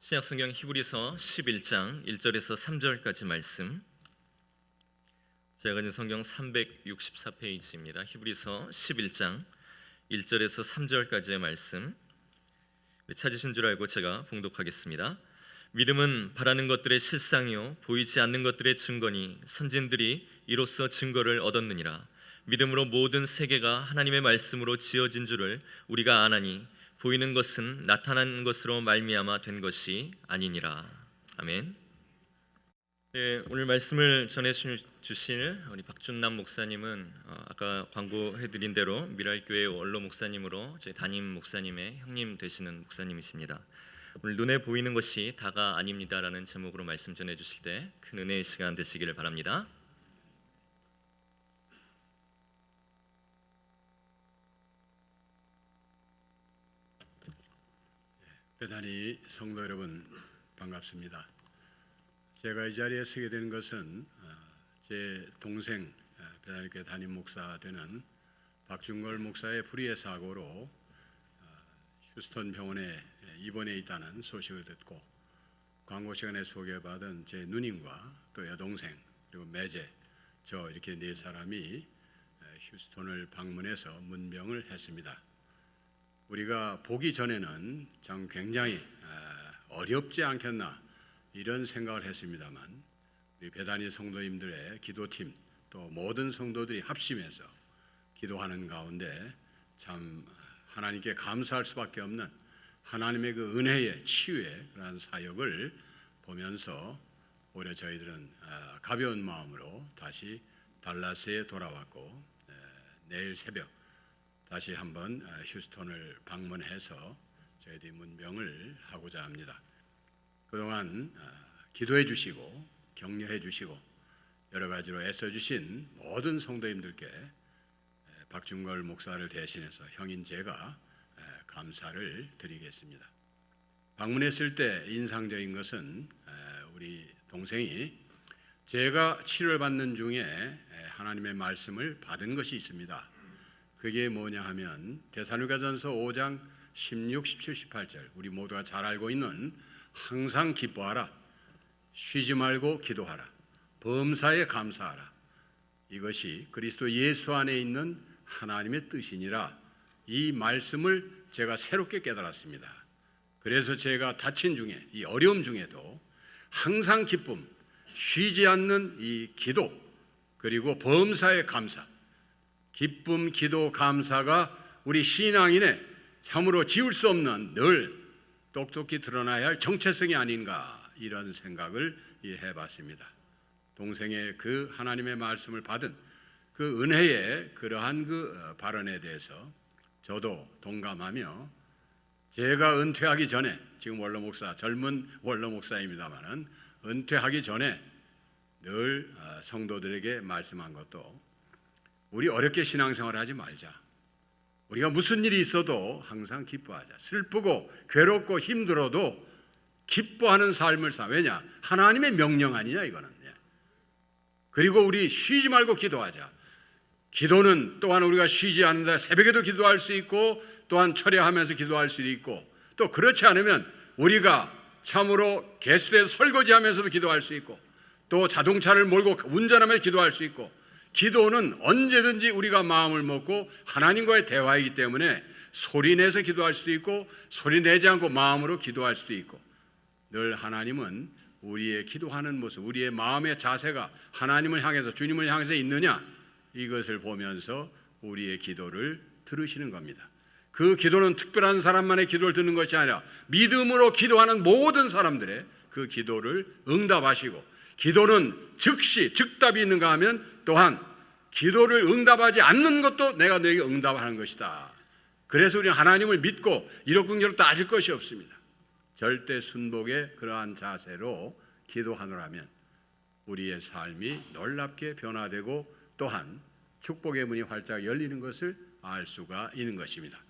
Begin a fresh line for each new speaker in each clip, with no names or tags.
신약성경 히브리서 11장 1절에서 3절까지 말씀. 제가 가진 성경 364페이지입니다. 히브리서 11장 1절에서 3절까지의 말씀 찾으신 줄 알고 제가 봉독하겠습니다. 믿음은 바라는 것들의 실상이요 보이지 않는 것들의 증거니 선진들이 이로써 증거를 얻었느니라. 믿음으로 모든 세계가 하나님의 말씀으로 지어진 줄을 우리가 아나니 보이는 것은 나타난 것으로 말미암아 된 것이 아니니라. 아멘. 네, 오늘 말씀을 전해 주실 우리 박준남 목사님은 아까 광고해드린 대로 미랄교회 원로 목사님으로 저희 담임 목사님의 형님 되시는 목사님이십니다. 오늘 눈에 보이는 것이 다가 아닙니다라는 제목으로 말씀 전해 주실 때 큰 은혜의 시간 되시기를 바랍니다.
베다니 성도 여러분 반갑습니다. 제가 이 자리에 서게 된 것은 제 동생 베다니교회 담임 목사 되는 박준걸 목사의 불의의 사고로 휴스턴 병원에 입원해 있다는 소식을 듣고 광고 시간에 소개받은 제 누님과 또 여동생 그리고 매제 저 이렇게 네 사람이 휴스턴을 방문해서 문병을 했습니다. 우리가 보기 전에는 참 굉장히 어렵지 않겠나 이런 생각을 했습니다만 우리 베다니 성도님들의 기도팀 또 모든 성도들이 합심해서 기도하는 가운데 참 하나님께 감사할 수밖에 없는 하나님의 그 은혜의 치유의 그러한 사역을 보면서 올해 저희들은 가벼운 마음으로 다시 달라스에 돌아왔고 내일 새벽 다시 한번 휴스턴을 방문해서 저희들이 문병을 하고자 합니다. 그동안 기도해 주시고 격려해 주시고 여러 가지로 애써 주신 모든 성도님들께 박준걸 목사를 대신해서 형인 제가 감사를 드리겠습니다. 방문했을 때 인상적인 것은 우리 동생이 제가 치료를 받는 중에 하나님의 말씀을 받은 것이 있습니다. 그게 뭐냐 하면 데살로니가전서 5장 16, 17, 18절 우리 모두가 잘 알고 있는 항상 기뻐하라, 쉬지 말고 기도하라, 범사에 감사하라. 이것이 그리스도 예수 안에 있는 하나님의 뜻이니라. 이 말씀을 제가 새롭게 깨달았습니다. 그래서 제가 다친 중에 이 어려움 중에도 항상 기쁨, 쉬지 않는 이 기도 그리고 범사에 감사 기쁨, 기도, 감사가 우리 신앙인의 참으로 지울 수 없는 늘 똑똑히 드러나야 할 정체성이 아닌가 이런 생각을 해봤습니다. 동생의 그 하나님의 말씀을 받은 그 은혜의 그러한 그 발언에 대해서 저도 동감하며 제가 은퇴하기 전에 지금 원로 목사 젊은 원로 목사입니다만은 은퇴하기 전에 늘 성도들에게 말씀한 것도 우리 어렵게 신앙생활을 하지 말자. 우리가 무슨 일이 있어도 항상 기뻐하자. 슬프고 괴롭고 힘들어도 기뻐하는 삶을 사. 왜냐? 하나님의 명령 아니냐 이거는. 그리고 우리 쉬지 말고 기도하자. 기도는 또한 우리가 쉬지 않는다. 새벽에도 기도할 수 있고 또한 철야하면서 기도할 수 있고 또 그렇지 않으면 우리가 참으로 개수대에서 설거지하면서도 기도할 수 있고 또 자동차를 몰고 운전하면서 기도할 수 있고 기도는 언제든지 우리가 마음을 먹고 하나님과의 대화이기 때문에 소리내서 기도할 수도 있고 소리내지 않고 마음으로 기도할 수도 있고 늘 하나님은 우리의 기도하는 모습, 우리의 마음의 자세가 하나님을 향해서 주님을 향해서 있느냐 이것을 보면서 우리의 기도를 들으시는 겁니다. 그 기도는 특별한 사람만의 기도를 듣는 것이 아니라 믿음으로 기도하는 모든 사람들의 그 기도를 응답하시고 기도는 즉시 즉답이 있는가 하면 또한 기도를 응답하지 않는 것도 내가 너에게 응답하는 것이다. 그래서 우리는 하나님을 믿고 이러쿵저러 따질 것이 없습니다. 절대 순복의 그러한 자세로 기도하노라면 우리의 삶이 놀랍게 변화되고 또한 축복의 문이 활짝 열리는 것을 알 수가 있는 것입니다.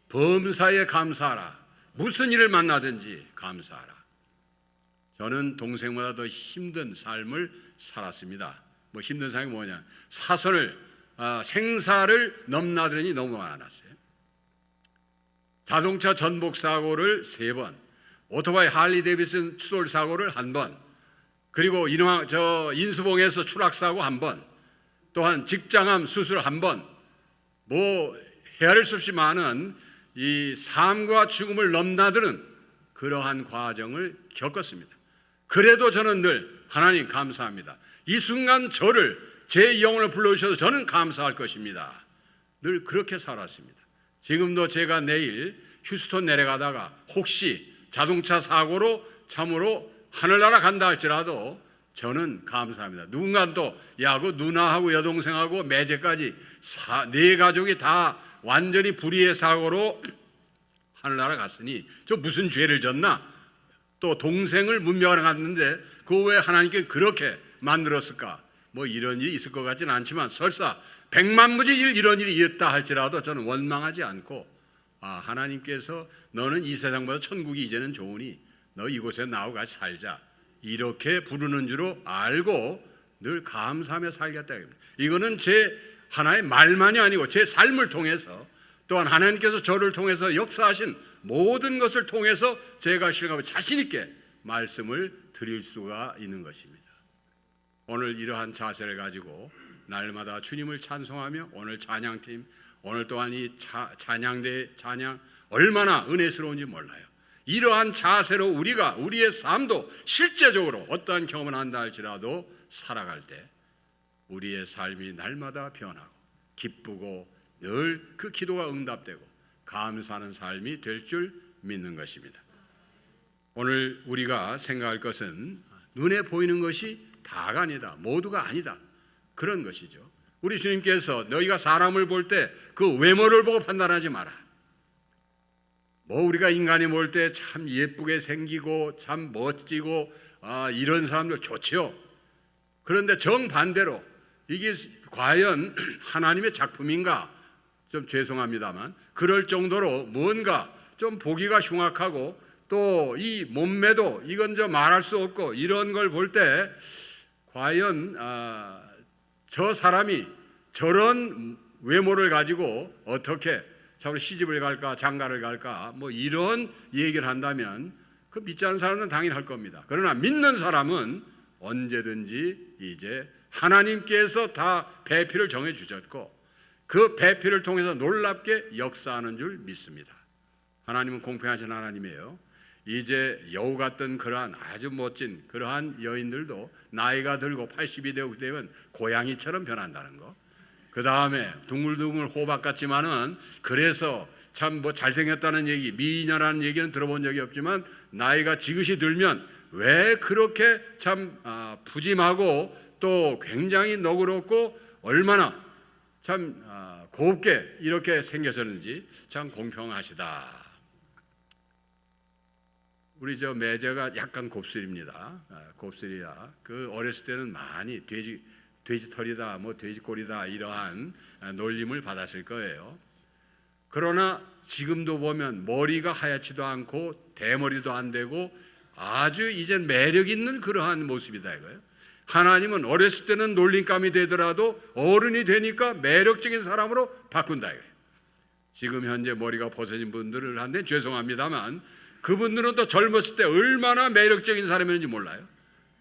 범사에 감사하라. 무슨 일을 만나든지 감사하라. 저는 동생보다 더 힘든 삶을 살았습니다. 뭐 힘든 삶이 뭐냐? 사선을 생사를 넘나들으니 너무 많았어요. 자동차 전복 사고를 3번, 오토바이 할리 데이비슨 추돌 사고를 한 번, 그리고 인수봉에서 추락 사고 한 번, 또한 직장암 수술 한 번, 뭐 헤아릴 수 없이 많은 이 삶과 죽음을 넘나드는 그러한 과정을 겪었습니다. 그래도 저는 늘 하나님 감사합니다. 이 순간 저를 제 영혼을 불러주셔서 저는 감사할 것입니다. 늘 그렇게 살았습니다. 지금도 제가 내일 휴스턴 내려가다가 혹시 자동차 사고로 참으로 하늘나라 간다 할지라도 저는 감사합니다. 누군가 또 그 누나하고 여동생하고 매제까지 네 가족이 다 완전히 불의의 사고로 하늘나라 갔으니 저 무슨 죄를 졌나? 또 동생을 문명하러 갔는데 그 왜 하나님께 그렇게 만들었을까? 뭐 이런 일이 있을 것 같지는 않지만 설사 백만무지 이런 일이 있다 할지라도 저는 원망하지 않고 하나님께서 너는 이 세상보다 천국이 이제는 좋으니 너 이곳에 나하고 같이 살자 이렇게 부르는 줄로 알고 늘 감사하며 살겠다. 이거는 제 하나의 말만이 아니고 제 삶을 통해서 또한 하나님께서 저를 통해서 역사하신 모든 것을 통해서 제가 실감하고 자신 있게 말씀을 드릴 수가 있는 것입니다. 오늘 이러한 자세를 가지고 날마다 주님을 찬송하며 오늘 찬양팀, 오늘 또한 이 찬양대 찬양 얼마나 은혜스러운지 몰라요. 이러한 자세로 우리가 우리의 삶도 실제적으로 어떠한 경험을 한다 할지라도 살아갈 때 우리의 삶이 날마다 변하고 기쁘고 늘 그 기도가 응답되고 감사하는 삶이 될 줄 믿는 것입니다. 오늘 우리가 생각할 것은 눈에 보이는 것이 다가 아니다, 모두가 아니다, 그런 것이죠. 우리 주님께서 너희가 사람을 볼 때 그 외모를 보고 판단하지 마라. 뭐 우리가 인간이 볼 때 참 예쁘게 생기고 참 멋지고 이런 사람들 좋지요. 그런데 정반대로 이게 과연 하나님의 작품인가? 좀 죄송합니다만 그럴 정도로 뭔가 좀 보기가 흉악하고 또 이 몸매도 이건 좀 말할 수 없고 이런 걸 볼 때 과연 저 사람이 저런 외모를 가지고 어떻게 자로 시집을 갈까 장가를 갈까 뭐 이런 얘기를 한다면 그 믿지 않는 사람은 당연히 할 겁니다. 그러나 믿는 사람은 언제든지 이제 하나님께서 다 배필을 정해 주셨고 그 배필을 통해서 놀랍게 역사하는 줄 믿습니다. 하나님은 공평하신 하나님이에요. 이제 여우 같던 그러한 아주 멋진 그러한 여인들도 나이가 들고 80이 되고 되면 고양이처럼 변한다는 거. 그 다음에 둥글둥글 호박 같지만은 그래서 참 뭐 잘생겼다는 얘기, 미녀라는 얘기는 들어본 적이 없지만 나이가 지긋이 들면 왜 그렇게 참 푸짐하고 또 굉장히 너그럽고 얼마나 참 곱게 이렇게 생겨졌는지 참 공평하시다. 우리 저 매제가 약간 곱슬입니다. 곱슬이야. 그 어렸을 때는 많이 돼지털이다, 뭐 돼지꼬리다 이러한 놀림을 받았을 거예요. 그러나 지금도 보면 머리가 하얗지도 않고 대머리도 안 되고 아주 이젠 매력 있는 그러한 모습이다 이거예요. 하나님은 어렸을 때는 놀림감이 되더라도 어른이 되니까 매력적인 사람으로 바꾼다 이거예요. 지금 현재 머리가 벗어진 분들을 한데 죄송합니다만 그분들은 또 젊었을 때 얼마나 매력적인 사람이었는지 몰라요.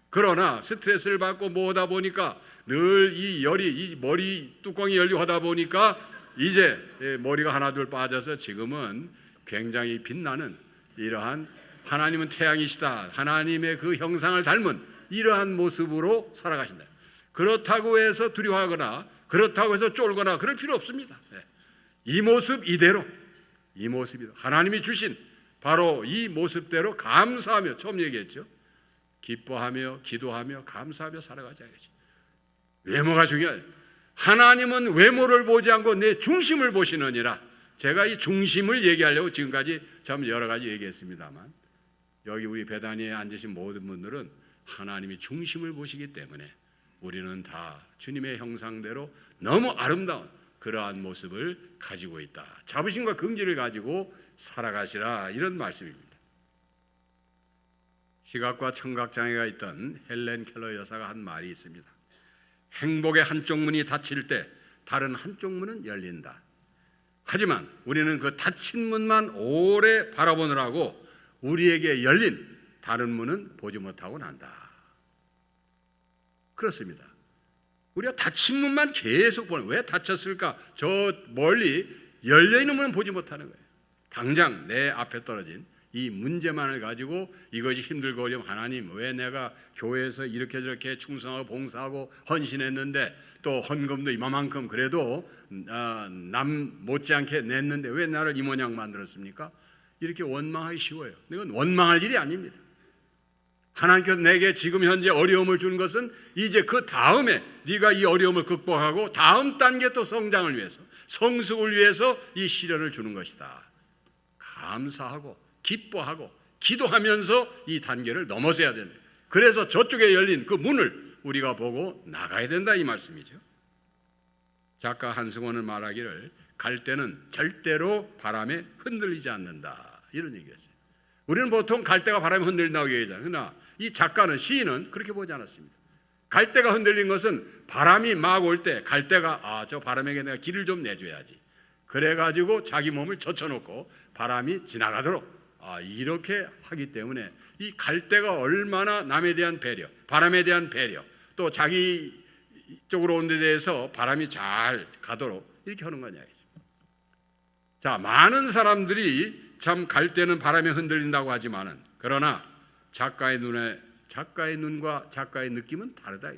그러나 스트레스를 받고 뭐하다 보니까 늘 이 열이 이 머리 뚜껑이 열리고 하다 보니까 이제 머리가 하나둘 빠져서 지금은 굉장히 빛나는 이러한 하나님은 태양이시다, 하나님의 그 형상을 닮은 이러한 모습으로 살아가신다. 그렇다고 해서 두려워하거나 그렇다고 해서 쫄거나 그럴 필요 없습니다. 이 모습 이대로, 이 모습이 하나님이 주신 바로 이 모습대로 감사하며, 처음 얘기했죠, 기뻐하며 기도하며 감사하며 살아가자 이거지. 외모가 중요해요. 하나님은 외모를 보지 않고 내 중심을 보시느니라. 제가 이 중심을 얘기하려고 지금까지 참 여러 가지 얘기했습니다만 여기 우리 베다니에 앉으신 모든 분들은 하나님이 중심을 보시기 때문에 우리는 다 주님의 형상대로 너무 아름다운 그러한 모습을 가지고 있다. 자부심과 긍지를 가지고 살아가시라, 이런 말씀입니다. 시각과 청각장애가 있던 헬렌 켈러 여사가 한 말이 있습니다. 행복의 한쪽 문이 닫힐 때 다른 한쪽 문은 열린다. 하지만 우리는 그 닫힌 문만 오래 바라보느라고 우리에게 열린 다른 문은 보지 못하고 난다. 그렇습니다. 우리가 닫힌 문만 계속 보는. 왜 닫혔을까? 저 멀리 열려있는 문은 보지 못하는 거예요. 당장 내 앞에 떨어진 이 문제만을 가지고 이것이 힘들고 어려움, 하나님 왜 내가 교회에서 이렇게 저렇게 충성하고 봉사하고 헌신했는데 또 헌금도 이만큼 그래도 남 못지않게 냈는데 왜 나를 이 모양 만들었습니까? 이렇게 원망하기 쉬워요. 이건 원망할 일이 아닙니다. 하나님께서 내게 지금 현재 어려움을 준 것은 이제 그 다음에 네가 이 어려움을 극복하고 다음 단계 또 성장을 위해서, 성숙을 위해서 이 시련을 주는 것이다. 감사하고 기뻐하고 기도하면서 이 단계를 넘어서야 된다. 그래서 저쪽에 열린 그 문을 우리가 보고 나가야 된다 이 말씀이죠. 작가 한승원은 말하기를 갈 때는 절대로 바람에 흔들리지 않는다 이런 얘기했어요. 우리는 보통 갈대가 바람에 흔들린다고 얘기하잖아요. 그러나 이 작가는, 시인은 그렇게 보지 않았습니다. 갈대가 흔들린 것은 바람이 막 올 때 갈대가 저 바람에게 내가 길을 좀 내줘야지. 그래가지고 자기 몸을 젖혀놓고 바람이 지나가도록 이렇게 하기 때문에 이 갈대가 얼마나 남에 대한 배려, 바람에 대한 배려, 또 자기 쪽으로 온 데 대해서 바람이 잘 가도록 이렇게 하는 거냐. 자, 많은 사람들이 참 갈대는 바람에 흔들린다고 하지만은 그러나 작가의 눈과 작가의 느낌은 다르다.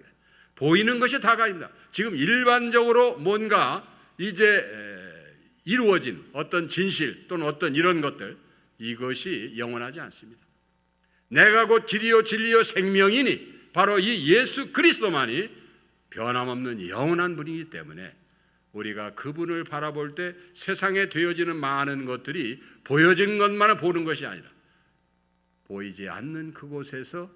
보이는 것이 다가 아닙니다. 지금 일반적으로 뭔가 이제 이루어진 어떤 진실 또는 어떤 이런 것들, 이것이 영원하지 않습니다. 내가 곧 길이요 진리요 생명이니 바로 이 예수 그리스도만이 변함없는 영원한 분이기 때문에 우리가 그분을 바라볼 때 세상에 되어지는 많은 것들이 보여진 것만을 보는 것이 아니라 보이지 않는 그곳에서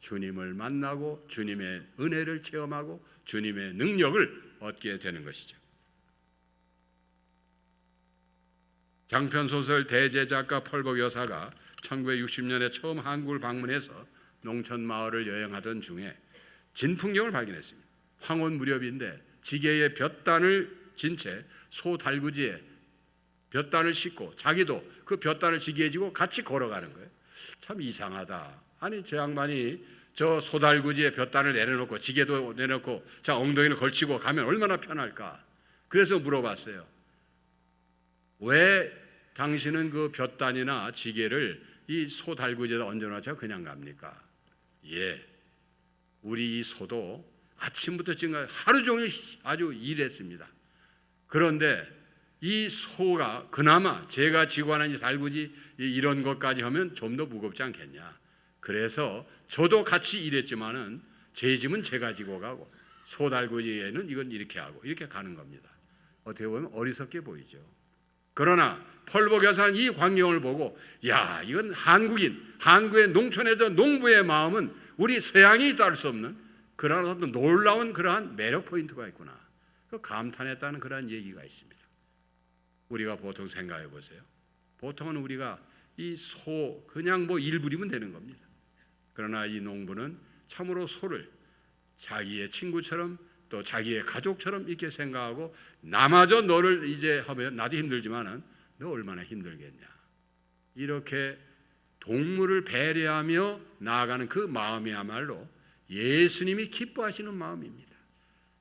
주님을 만나고 주님의 은혜를 체험하고 주님의 능력을 얻게 되는 것이죠. 장편소설 대제작가 펄복 여사가 1960년에 처음 한국을 방문해서 농촌 마을을 여행하던 중에 진풍경을 발견했습니다. 황혼 무렵인데 지게에 볕단을 진 채 소 달구지에 볕단을 싣고 자기도 그 볕단을 지게에 지고 같이 걸어가는 거예요. 참 이상하다. 아니 저 양반이 저 소달구지에 볕단을 내려놓고 지게도 내놓고 자 엉덩이를 걸치고 가면 얼마나 편할까. 그래서 물어봤어요. 왜 당신은 그 볕단이나 지게를 이 소달구지에다 얹어놓자 그냥 갑니까? 예, 우리 이 소도 아침부터 지금까지 하루 종일 아주 일했습니다. 그런데 이 소가 그나마 제가 지고 하는 이 달구지 이런 것까지 하면 좀 더 무겁지 않겠냐. 그래서 저도 같이 일했지만은 제 짐은 제가 지고 가고 소 달구지에는 이건 이렇게 하고 이렇게 가는 겁니다. 어떻게 보면 어리석게 보이죠. 그러나 펄복 여사는 이 광경을 보고 야 이건 한국의 농촌에서 농부의 마음은 우리 서양이 따를 수 없는 그러한 어떤 놀라운 그러한 매력 포인트가 있구나. 그 감탄했다는 그러한 얘기가 있습니다. 우리가 보통 생각해 보세요. 보통은 우리가 이 소 그냥 뭐 일 부리면 되는 겁니다. 그러나 이 농부는 참으로 소를 자기의 친구처럼 또 자기의 가족처럼 이렇게 생각하고 나마저 너를 이제 하면 나도 힘들지만은 너 얼마나 힘들겠냐. 이렇게 동물을 배려하며 나아가는 그 마음이야말로 예수님이 기뻐하시는 마음입니다.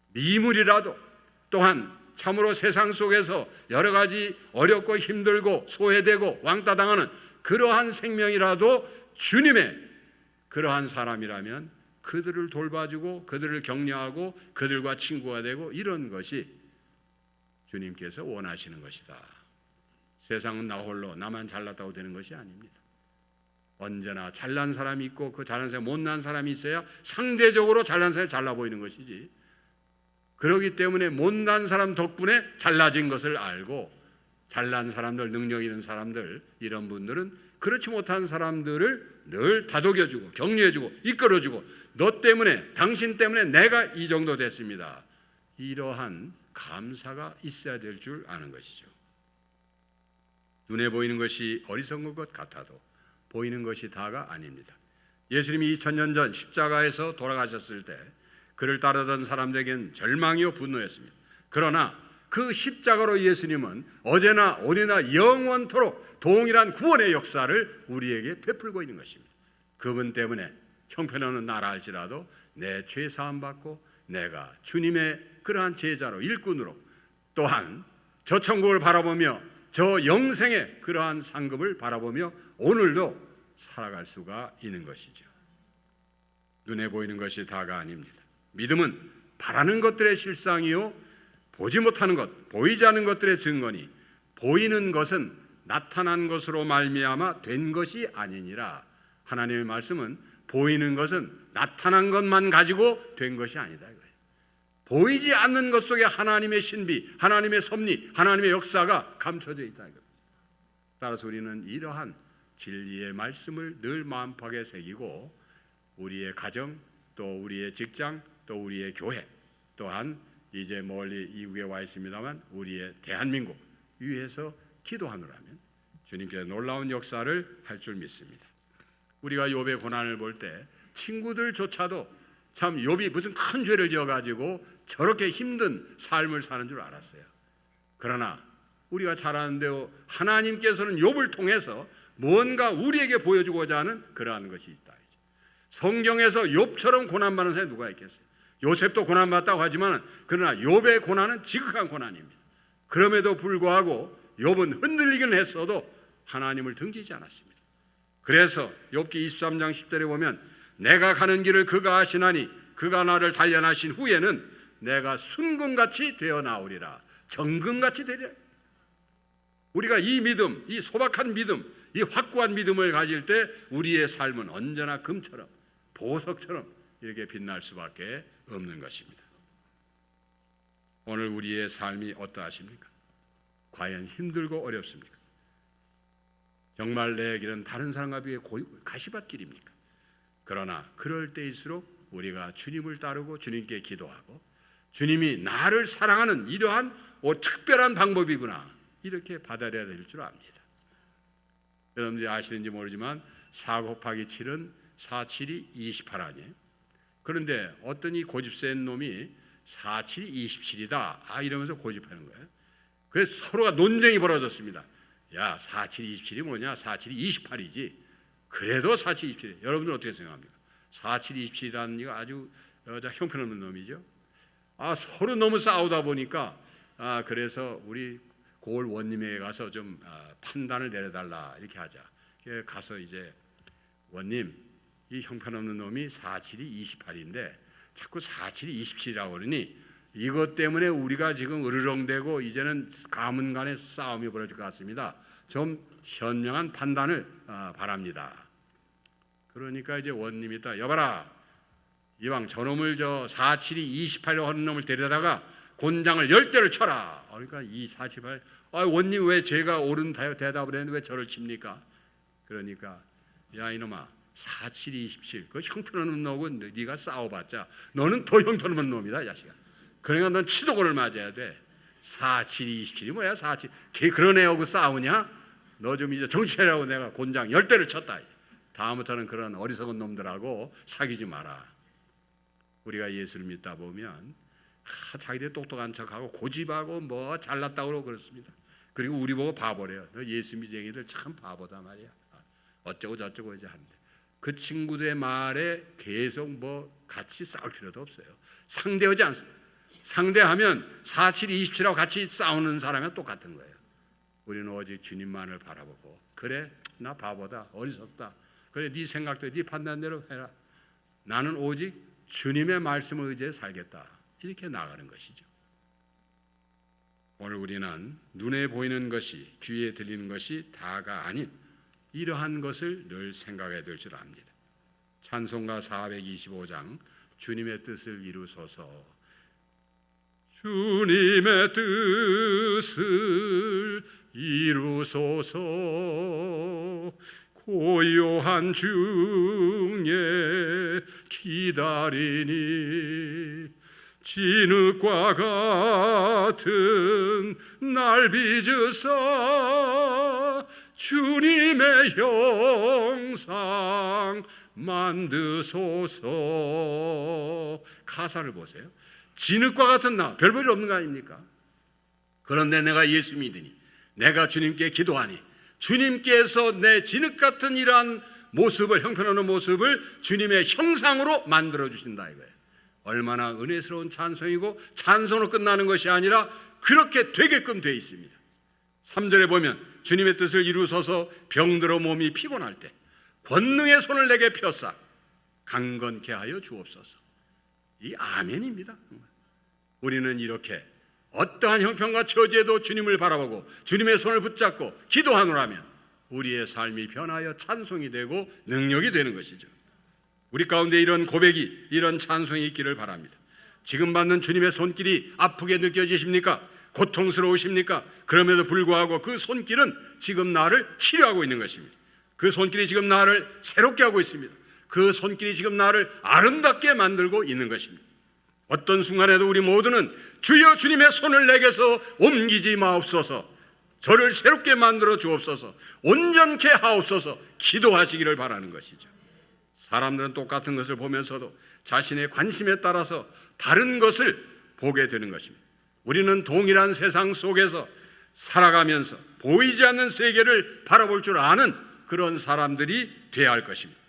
미물이라도 또한 참으로 세상 속에서 여러 가지 어렵고 힘들고 소외되고 왕따당하는 그러한 생명이라도 주님의 그러한 사람이라면 그들을 돌봐주고 그들을 격려하고 그들과 친구가 되고 이런 것이 주님께서 원하시는 것이다. 세상은 나 홀로 나만 잘났다고 되는 것이 아닙니다. 언제나 잘난 사람이 있고 그 잘난 사람이 못난 사람이 있어야 상대적으로 잘난 사람이 잘나 보이는 것이지. 그렇기 때문에 못난 사람 덕분에 잘나진 것을 알고 잘난 사람들, 능력 있는 사람들 이런 분들은 그렇지 못한 사람들을 늘 다독여주고 격려해주고 이끌어주고 너 때문에 당신 때문에 내가 이 정도 됐습니다. 이러한 감사가 있어야 될 줄 아는 것이죠. 눈에 보이는 것이 어리석은 것 같아도 보이는 것이 다가 아닙니다. 예수님이 2000년 전 십자가에서 돌아가셨을 때 그를 따르던 사람들에겐 절망이요 분노였습니다. 그러나 그 십자가로 예수님은 어제나 오늘이나 영원토록 동일한 구원의 역사를 우리에게 베풀고 있는 것입니다. 그분 때문에 형편없는 나라 할지라도 내 죄 사함 받고 내가 주님의 그러한 제자로 일꾼으로 또한 저 천국을 바라보며 저 영생의 그러한 상급을 바라보며 오늘도 살아갈 수가 있는 것이죠. 눈에 보이는 것이 다가 아닙니다. 믿음은 바라는 것들의 실상이요 보지 못하는 것, 보이지 않는 것들의 증거니 보이는 것은 나타난 것으로 말미암아 된 것이 아니니라. 하나님의 말씀은 보이는 것은 나타난 것만 가지고 된 것이 아니다. 보이지 않는 것 속에 하나님의 신비, 하나님의 섭리, 하나님의 역사가 감춰져 있다. 따라서 우리는 이러한 진리의 말씀을 늘 마음팍에 새기고 우리의 가정, 또 우리의 직장, 또 우리의 교회, 또한 이제 멀리 이국에 와 있습니다만 우리의 대한민국 위해서 기도하노라면 주님께서 놀라운 역사를 할 줄 믿습니다. 우리가 욥의 고난을 볼 때 친구들조차도 참 욥이 무슨 큰 죄를 지어가지고 저렇게 힘든 삶을 사는 줄 알았어요. 그러나 우리가 잘 아는데요, 하나님께서는 욥을 통해서 뭔가 우리에게 보여주고자 하는 그러한 것이 있다. 성경에서 욥처럼 고난받는 사람이 누가 있겠어요? 요셉도 고난받았다고 하지만 그러나 욥의 고난은 지극한 고난입니다. 그럼에도 불구하고 욥은 흔들리긴 했어도 하나님을 등지지 않았습니다. 그래서 욥기 23장 10절에 보면 내가 가는 길을 그가 아시나니 그가 나를 단련하신 후에는 내가 순금같이 되어 나오리라. 정금같이 되리라. 우리가 이 믿음, 이 소박한 믿음, 이 확고한 믿음을 가질 때 우리의 삶은 언제나 금처럼 보석처럼 이렇게 빛날 수밖에 없는 것입니다. 오늘 우리의 삶이 어떠하십니까? 과연 힘들고 어렵습니까? 정말 내 길은 다른 사람과 비해 가시밭길입니까? 그러나 그럴 때일수록 우리가 주님을 따르고 주님께 기도하고 주님이 나를 사랑하는 이러한 특별한 방법이구나 이렇게 받아들여야 될 줄 압니다. 여러분들이 아시는지 모르지만 4 곱하기 7은 4, 7이 28 아니에요? 그런데 어떤 이 고집센 놈이 4, 7이 27이다 이러면서 고집하는 거예요. 그래서 서로가 논쟁이 벌어졌습니다. 야, 4, 7, 27이 뭐냐? 4, 7이 28이지. 그래도 4, 7, 27. 여러분들 어떻게 생각합니까? 4, 7, 27이라는 이가 아주 형편없는 놈이죠. 서로 너무 싸우다 보니까 그래서 우리 고을 원님에게 가서 좀 판단을 내려달라 이렇게 하자. 가서 이제 원님, 이 형편없는 놈이 4, 7이 28인데 자꾸 4, 7이 27이라고 그러니 이것 때문에 우리가 지금 으르렁대고 이제는 가문 간의 싸움이 벌어질 것 같습니다. 좀 현명한 판단을 바랍니다. 그러니까 이제 원님이 있다. 여봐라, 이왕 저놈을 4, 7이 28로 하는 놈을 데려다가 곤장을 10대를 쳐라. 그러니까 이 48, 원님 왜 제가 옳은 대답을 했는데 왜 저를 칩니까? 그러니까 야 이놈아, 4, 7, 27 그 형편없는 놈하고 네가 싸워봤자 너는 더 형편없는 놈이다, 자식아. 그러니까 넌 치도고를 맞아야 돼. 4, 7, 27이 뭐야? 4, 7 걔 그런 애하고 싸우냐? 너 좀 이제 정치하라고 내가 곤장 10대를 쳤다. 다음부터는 그런 어리석은 놈들하고 사귀지 마라. 우리가 예수를 믿다 보면 자기들 똑똑한 척하고 고집하고 뭐 잘났다고 그러고 그렇습니다. 그리고 우리 보고 바보래요. 너 예수 믿쟁이들 참 바보다 말이야. 어쩌고 저쩌고 이제 하는데 그 친구들의 말에 계속 뭐 같이 싸울 필요도 없어요. 상대하지 않습니다. 상대하면 4, 7, 27하고 같이 싸우는 사람이랑 똑같은 거예요. 우리는 오직 주님만을 바라보고 그래 나 바보다 어리석다. 그래 네 생각대로 네 판단대로 해라. 나는 오직 주님의 말씀을 의지해 살겠다. 이렇게 나가는 것이죠. 오늘 우리는 눈에 보이는 것이 귀에 들리는 것이 다가 아닌 이러한 것을 늘 생각해야 될 줄 압니다. 찬송가 425장 주님의 뜻을 이루소서. 주님의 뜻을 이루소서. 고요한 중에 기다리니 진흙과 같은 날 빚으사 주님의 형상 만드소서. 가사를 보세요. 진흙과 같은 나, 별 볼일 없는 거 아닙니까? 그런데 내가 예수 믿으니, 내가 주님께 기도하니 주님께서 내 진흙 같은 이러한 모습을, 형편없는 모습을 주님의 형상으로 만들어 주신다 이거예요. 얼마나 은혜스러운 찬송이고, 찬송으로 끝나는 것이 아니라 그렇게 되게끔 되어 있습니다. 3절에 보면 주님의 뜻을 이루소서 병들어 몸이 피곤할 때 권능의 손을 내게 펴사 강건케 하여 주옵소서. 이 아멘입니다. 우리는 이렇게 어떠한 형편과 처지에도 주님을 바라보고 주님의 손을 붙잡고 기도하노라면 우리의 삶이 변하여 찬송이 되고 능력이 되는 것이죠. 우리 가운데 이런 고백이, 이런 찬송이 있기를 바랍니다. 지금 받는 주님의 손길이 아프게 느껴지십니까? 고통스러우십니까? 그럼에도 불구하고 그 손길은 지금 나를 치료하고 있는 것입니다. 그 손길이 지금 나를 새롭게 하고 있습니다. 그 손길이 지금 나를 아름답게 만들고 있는 것입니다. 어떤 순간에도 우리 모두는 주여 주님의 손을 내게서 옮기지 마옵소서, 저를 새롭게 만들어 주옵소서, 온전케 하옵소서 기도하시기를 바라는 것이죠. 사람들은 똑같은 것을 보면서도 자신의 관심에 따라서 다른 것을 보게 되는 것입니다. 우리는 동일한 세상 속에서 살아가면서 보이지 않는 세계를 바라볼 줄 아는 그런 사람들이 되어야 할 것입니다.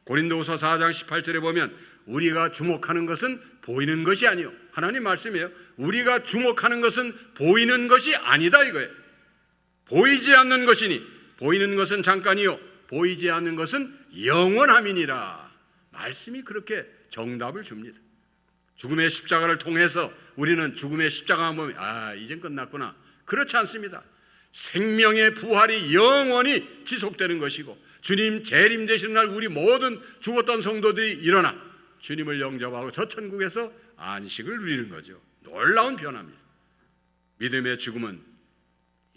고린도후서 4장 18절에 보면 우리가 주목하는 것은 보이는 것이 아니요, 하나님 말씀이에요. 우리가 주목하는 것은 보이는 것이 아니다 이거예요. 보이지 않는 것이니 보이는 것은 잠깐이요 보이지 않는 것은 영원함이니라. 말씀이 그렇게 정답을 줍니다. 죽음의 십자가를 통해서 우리는 죽음의 십자가만 보면 이젠 끝났구나, 그렇지 않습니다. 생명의 부활이 영원히 지속되는 것이고, 주님 재림되시는 날 우리 모든 죽었던 성도들이 일어나 주님을 영접하고 저 천국에서 안식을 누리는 거죠. 놀라운 변화입니다. 믿음의 죽음은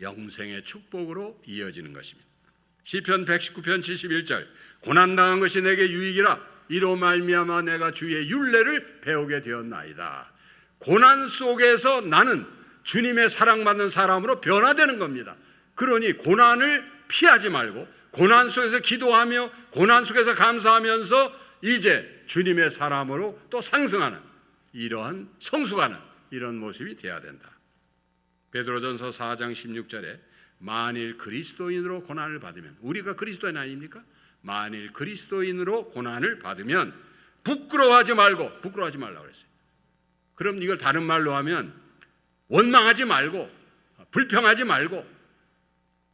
영생의 축복으로 이어지는 것입니다. 시편 119편 71절 고난당한 것이 내게 유익이라 이로 말미암아 내가 주의 율례를 배우게 되었나이다. 고난 속에서 나는 주님의 사랑받는 사람으로 변화되는 겁니다. 그러니 고난을 피하지 말고 고난 속에서 기도하며 고난 속에서 감사하면서 이제 주님의 사람으로 또 상승하는, 이러한 성숙하는 이런 모습이 되어야 된다. 베드로전서 4장 16절에 만일 그리스도인으로 고난을 받으면, 우리가 그리스도인 아닙니까? 만일 그리스도인으로 고난을 받으면 부끄러워하지 말라고 그랬어요. 그럼 이걸 다른 말로 하면 원망하지 말고 불평하지 말고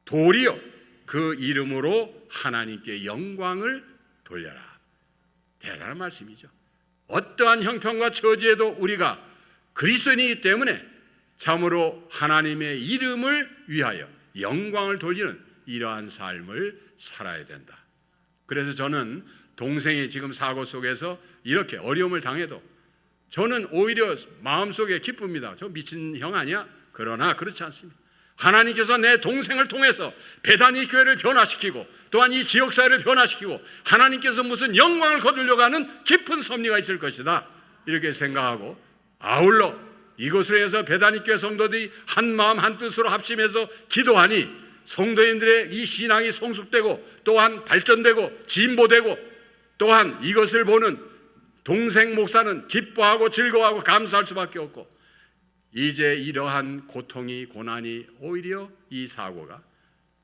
도리어 그 이름으로 하나님께 영광을 돌려라. 대단한 말씀이죠. 어떠한 형편과 처지에도 우리가 그리스도인이기 때문에 참으로 하나님의 이름을 위하여 영광을 돌리는 이러한 삶을 살아야 된다. 그래서 저는 동생이 지금 사고 속에서 이렇게 어려움을 당해도 저는 오히려 마음속에 기쁩니다. 저 미친 형 아니야? 그러나 그렇지 않습니다. 하나님께서 내 동생을 통해서 베다니 교회를 변화시키고 또한 이 지역사회를 변화시키고 하나님께서 무슨 영광을 거두려고 하는 깊은 섭리가 있을 것이다, 이렇게 생각하고, 아울러 이곳으로 해서 베다니 교회 성도들이 한 마음 한 뜻으로 합심해서 기도하니 성도인들의 이 신앙이 성숙되고 또한 발전되고 진보되고, 또한 이것을 보는 동생 목사는 기뻐하고 즐거워하고 감사할 수밖에 없고, 이제 이러한 고통이 고난이 오히려 이 사고가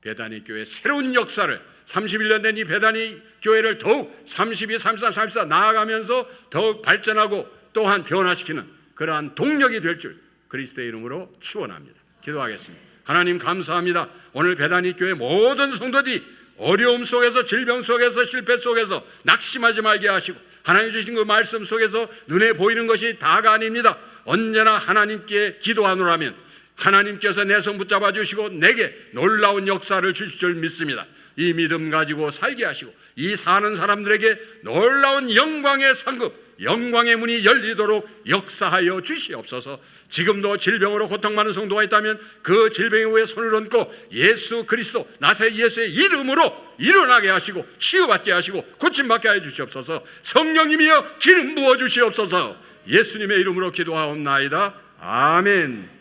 베다니 교회 새로운 역사를 31년 된 이 베다니 교회를 더욱 32, 33, 34 나아가면서 더욱 발전하고 또한 변화시키는 그러한 동력이 될 줄 그리스도의 이름으로 축원합니다. 기도하겠습니다. 하나님 감사합니다. 오늘 베다니 교회 모든 성도들이 어려움 속에서, 질병 속에서, 실패 속에서 낙심하지 말게 하시고 하나님 주신 그 말씀 속에서 눈에 보이는 것이 다가 아닙니다. 언제나 하나님께 기도하노라면 하나님께서 내 손 붙잡아 주시고 내게 놀라운 역사를 주실 줄 믿습니다. 이 믿음 가지고 살게 하시고 이 사는 사람들에게 놀라운 영광의 상급, 영광의 문이 열리도록 역사하여 주시옵소서. 지금도 질병으로 고통받는 성도가 있다면 그 질병의 위에 손을 얹고 예수 그리스도 나사렛 예수의 이름으로 일어나게 하시고 치유받게 하시고 고침받게 하여 주시옵소서. 성령님이여 기름 부어 주시옵소서. 예수님의 이름으로 기도하옵나이다. 아멘.